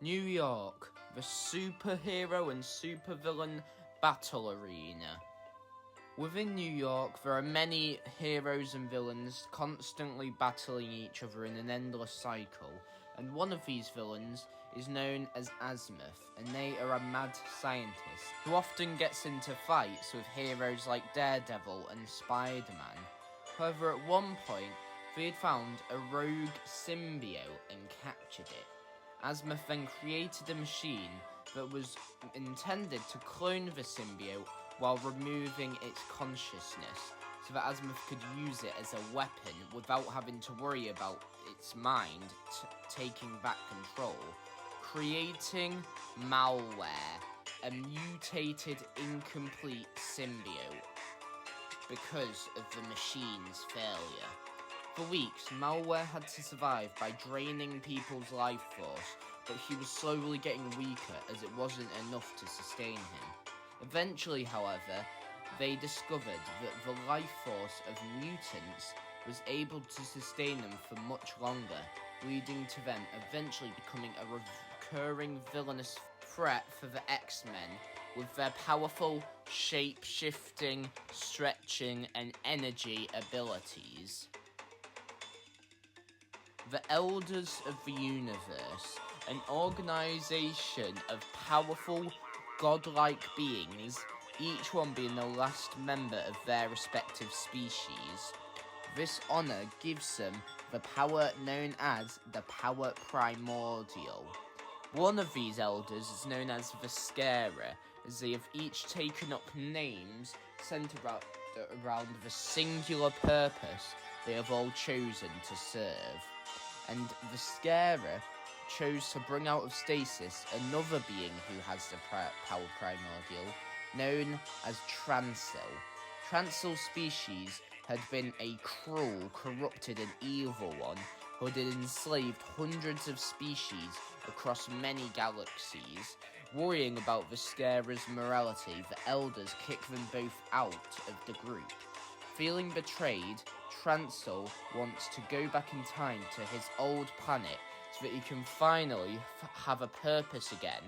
New York, the superhero and supervillain battle arena. Within New York, there are many heroes and villains constantly battling each other in an endless cycle, and one of these villains is known as Azimuth, and they are a mad scientist who often gets into fights with heroes like Daredevil and Spider-Man. However, at one point, they had found a rogue symbiote and captured it. Azimuth then created a machine that was intended to clone the symbiote while removing its consciousness, so that Azimuth could use it as a weapon without having to worry about its mind taking back control, creating Malware, a mutated, incomplete symbiote, because of the machine's failure. For weeks, Malware had to survive by draining people's life force, but he was slowly getting weaker as it wasn't enough to sustain him. Eventually, however, they discovered that the life force of mutants was able to sustain them for much longer, leading to them eventually becoming a recurring villainous threat for the X-Men with their powerful, shape-shifting, stretching, and energy abilities. The Elders of the Universe, an organization of powerful, godlike beings, each one being the last member of their respective species. This honor gives them the power known as the Power Primordial. One of these elders is known as the Scarer, as they have each taken up names centered around the singular purpose they have all chosen to serve. And the Scarer chose to bring out of stasis another being who has the Power Primordial, known as Transil. Transil's species had been a cruel, corrupted and evil one who had enslaved hundreds of species across many galaxies. Worrying about the Scarer's morality, the Elders kicked them both out of the group. Feeling betrayed, Transil wants to go back in time to his old planet so that he can finally have a purpose again,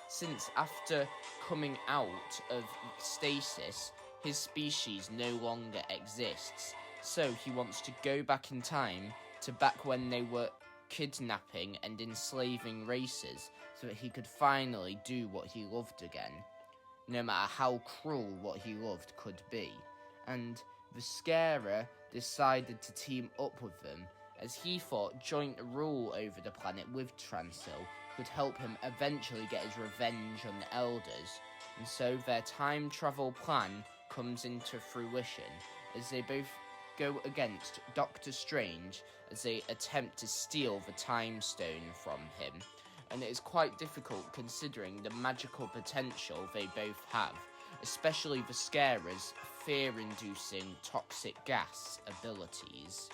since after coming out of stasis, his species no longer exists. So he wants to go back in time to back when they were kidnapping and enslaving races, so that he could finally do what he loved again, no matter how cruel what he loved could be. And the Scarer decided to team up with them, as he thought joint rule over the planet with Transil could help him eventually get his revenge on the Elders, and so their time travel plan comes into fruition as they both go against Doctor Strange as they attempt to steal the Time Stone from him, and it is quite difficult considering the magical potential they both have, especially the Scarer's fear-inducing toxic gas abilities.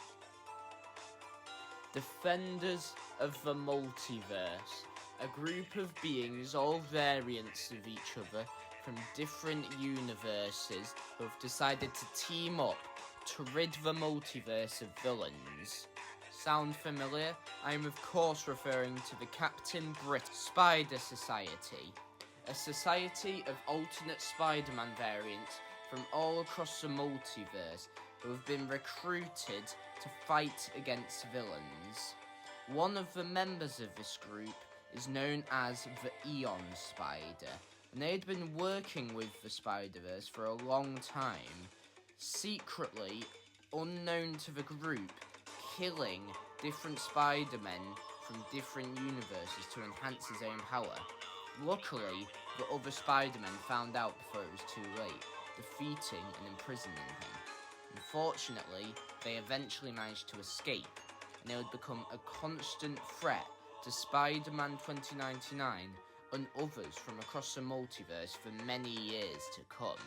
Defenders of the Multiverse, a group of beings, all variants of each other from different universes, who have decided to team up to rid the multiverse of villains. Sound familiar? I am of course referring to the Captain Britain Spider Society, a society of alternate Spider-Man variants from all across the multiverse who have been recruited to fight against villains. One of the members of this group is known as the Eon Spider, and they had been working with the Spider-Verse for a long time, secretly, unknown to the group, killing different Spider-Men from different universes to enhance his own power. Luckily, the other Spider-Men found out before it was too late, defeating and imprisoning him. Unfortunately, they eventually managed to escape, and they would become a constant threat to Spider-Man 2099 and others from across the multiverse for many years to come.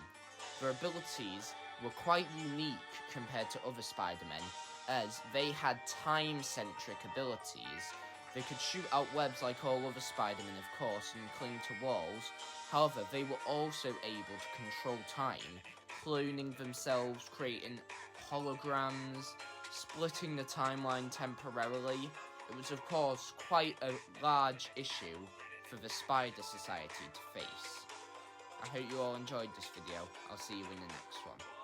Their abilities were quite unique compared to other Spider-Men, as they had time-centric abilities. They could shoot out webs like all other Spider-Men, of course, and cling to walls. However, they were also able to control time, cloning themselves, creating holograms, splitting the timeline temporarily, It was of course quite a large issue for the Spider Society to face. I hope you all enjoyed this video. I'll see you in the next one.